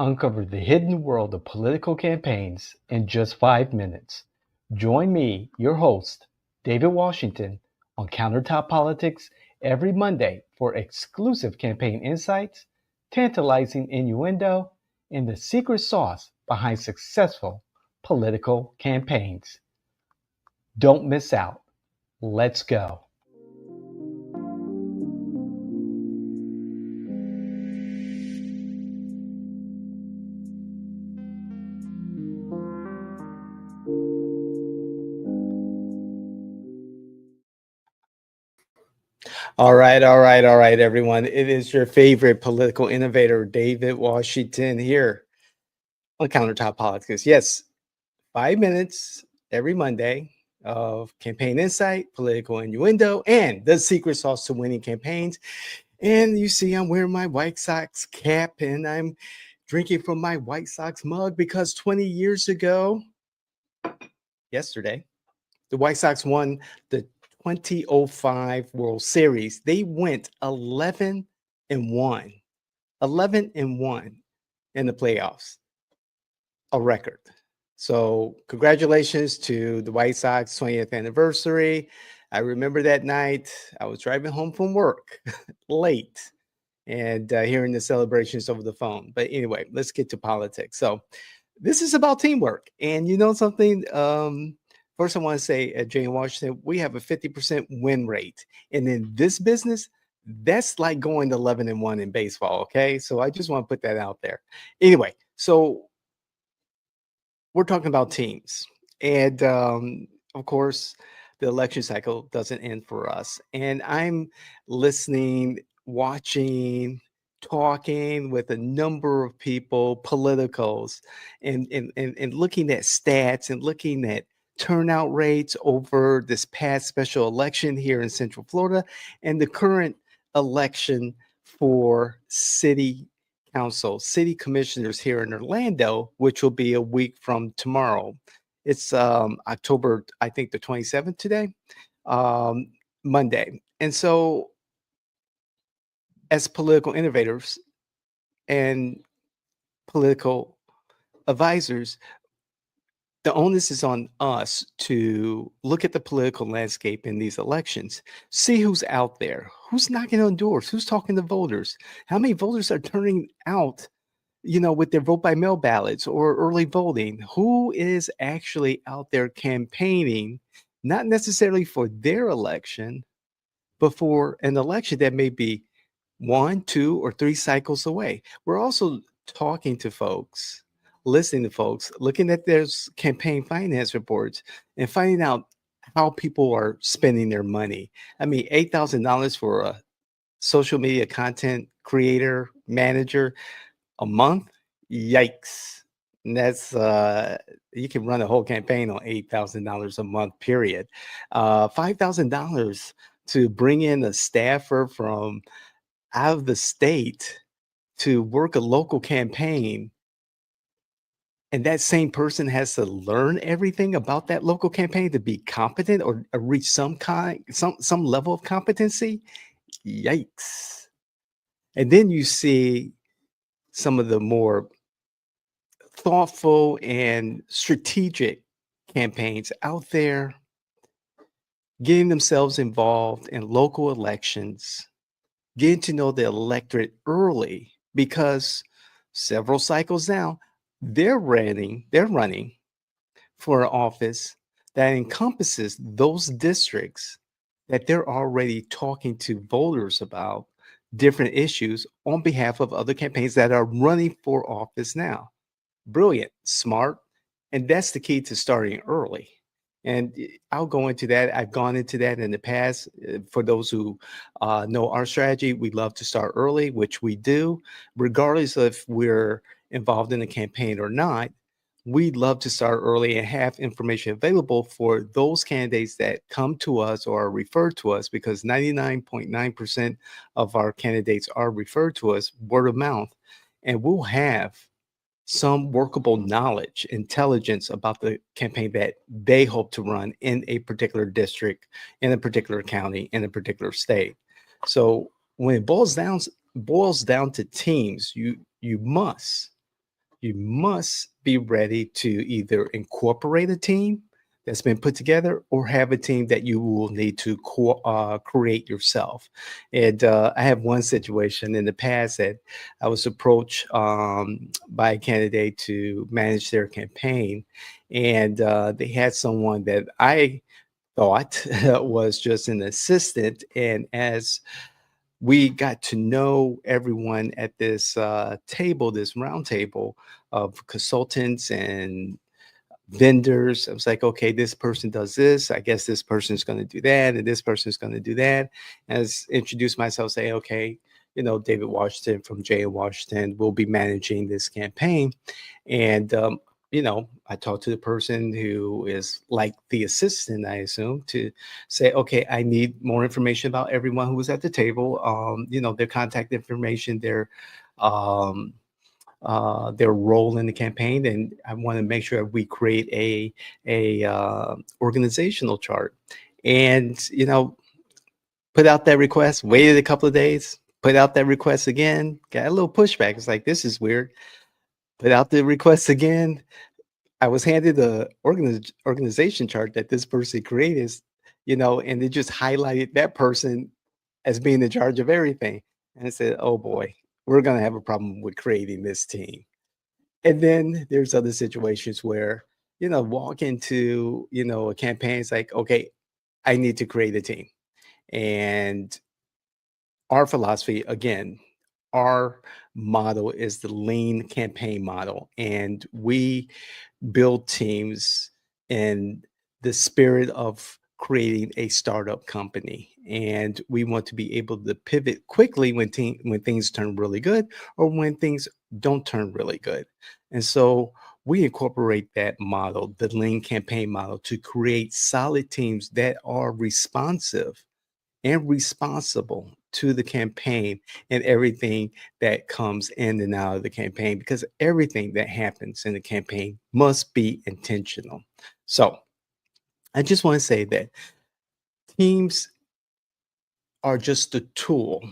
Uncover the hidden world of political campaigns in just 5 minutes. Join me, your host, David Washington, on Countertop Politics every Monday for exclusive campaign insights, tantalizing innuendo, and the secret sauce behind successful political campaigns. Don't miss out. Let's go. All right, everyone. It is your favorite political innovator, David Washington, here on Countertop Politics. Yes, 5 minutes every Monday of campaign insight, political innuendo, and the secret sauce to winning campaigns. And you see, I'm wearing my White Sox cap and I'm drinking from my White Sox mug because 20 years ago, yesterday, the White Sox won the 2005 World Series. They went 11 and 1, 11 and 1 in the playoffs, a record. So, congratulations to the White Sox 20th anniversary. I remember that night. I was driving home from work late and hearing the celebrations over the phone. But anyway, let's get to politics. So, this is about teamwork. And you know something? First, I want to say at Jane Washington, we have a 50% win rate. And in this business, that's like going 11 and 1 in baseball. Okay. So I just want to put that out there. Anyway, so we're talking about teams. And of course, the election cycle doesn't end for us. And I'm listening, watching, talking with a number of people, politicals, and looking at stats and looking at turnout rates over this past special election here in Central Florida and the current election for city council, city commissioners here in Orlando, which will be a week from tomorrow. It's October, I think the 27th today, um, Monday. And so, as political innovators and political advisors, the onus is on us to look at the political landscape in these elections, see who's out there, who's knocking on doors, who's talking to voters, how many voters are turning out, with their vote by mail ballots or early voting, who is actually out there campaigning, not necessarily for their election, but for an election that may be 1, 2, or 3 cycles away. We're also talking to folks, listening to folks, looking at their campaign finance reports and finding out how people are spending their money. I mean, $8,000 for a social media content creator, manager a month? Yikes. And that's you can run a whole campaign on $8,000 a month, period. $5,000 to bring in a staffer from out of the state to work a local campaign, and that same person has to learn everything about that local campaign to be competent or reach some level of competency. Yikes. And then you see some of the more thoughtful and strategic campaigns out there getting themselves involved in local elections, getting to know the electorate early because several cycles now they're running for an office that encompasses those districts that they're already talking to voters about different issues on behalf of other campaigns that are running for office now. Brilliant, smart, and that's the key to starting early. And I'll go into that. I've gone into that in the past. For those who know our strategy, we love to start early, which we do, regardless if we're involved in a campaign or not. We love to start early and have information available for those candidates that come to us or are referred to us, because 99.9% of our candidates are referred to us word of mouth. And we'll have some workable knowledge, intelligence about the campaign that they hope to run in a particular district, in a particular county, in a particular state. So when it boils down to teams, you must you must be ready to either incorporate a team that's been put together or have a team that you will need to create yourself. And I have one situation in the past that I was approached by a candidate to manage their campaign. And they had someone that I thought was just an assistant. And as we got to know everyone at this table, this round table of consultants and vendors. I was like, okay, this person does this. I guess this person is going to do that, and this person is going to do that. As introduce myself, say, okay, David Washington from J and Washington will be managing this campaign, and I talked to the person who is like the assistant, I assume, to say, okay, I need more information about everyone who was at the table. Their contact information, um, their role in the campaign, and I want to make sure we create a organizational chart. And put out that request, waited a couple of days, put out that request again, got a little pushback. It's like, this is weird. Put out the request again. I was handed the organization chart that this person created, and it just highlighted that person as being in charge of everything. And I said, oh boy, we're going to have a problem with creating this team. And then there's other situations where, walk into, a campaign. It's like, okay, I need to create a team. And our philosophy, again, our model is the lean campaign model. And we build teams in the spirit of creating a startup company. And we want to be able to pivot quickly when things turn really good or when things don't turn really good. And so we incorporate that model, the lean campaign model, to create solid teams that are responsive and responsible to the campaign and everything that comes in and out of the campaign, because everything that happens in the campaign must be intentional. So I just want to say that teams are just a tool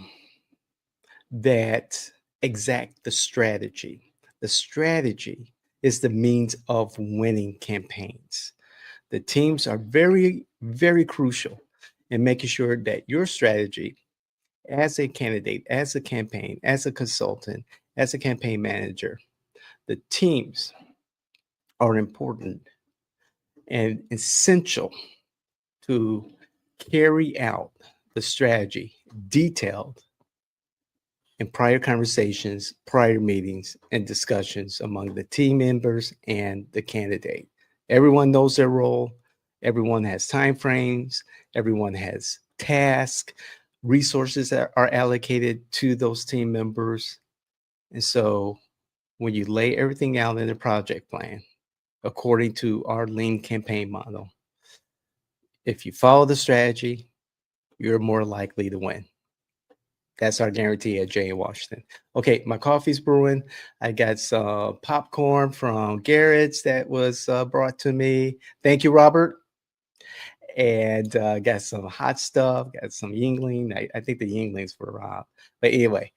that exact the strategy. The strategy is the means of winning campaigns. The teams are very, very crucial in making sure that your strategy as a candidate, as a campaign, as a consultant, as a campaign manager, the teams are important and essential to carry out the strategy detailed in prior conversations, prior meetings, and discussions among the team members and the candidate. Everyone knows their role, everyone has time frames, everyone has tasks, resources that are allocated to those team members. And so when you lay everything out in a project plan, according to our lean campaign model, if you follow the strategy, you're more likely to win. That's our guarantee at J. Washington. Okay, my coffee's brewing. I got some popcorn from Garrett's that was brought to me. Thank you, Robert. And got some hot stuff. Got some Yingling. I think the Yinglings for Rob. But anyway,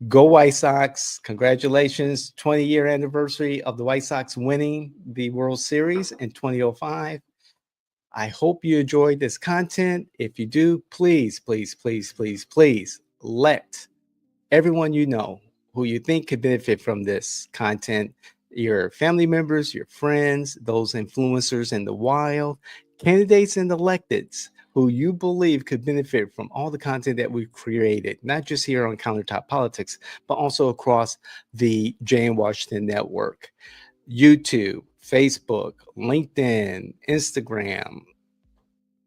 go White Sox. Congratulations. 20-year anniversary of the White Sox winning the World Series in 2005. I hope you enjoyed this content. If you do, please, please, please, please, please let everyone you know who you think could benefit from this content, your family members, your friends, those influencers in the wild, candidates and electeds who you believe could benefit from all the content that we've created, not just here on Countertop Politics, but also across the Jane Washington Network, YouTube, Facebook, LinkedIn, Instagram,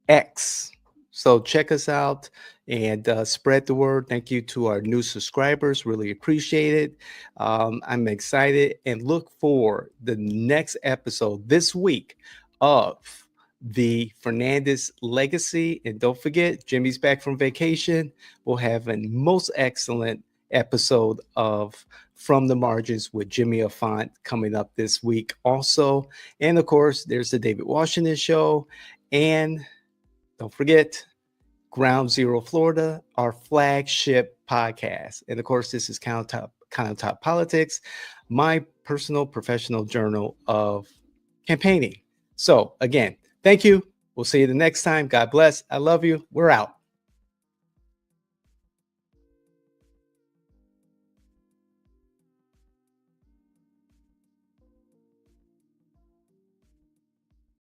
X. So check us out and spread the word. Thank you to our new subscribers. Really appreciate it. I'm excited and look for the next episode this week of the Fernandez Legacy. And don't forget, Jimmy's back from vacation. We'll have a most excellent episode of From the Margins with Jimmy Afont coming up this week also. And of course, there's the David Washington Show. And don't forget, Ground Zero Florida, our flagship podcast. And of course, this is Countertop Politics. My personal professional journal of campaigning. So, again, thank you. We'll see you the next time. God bless. I love you. We're out.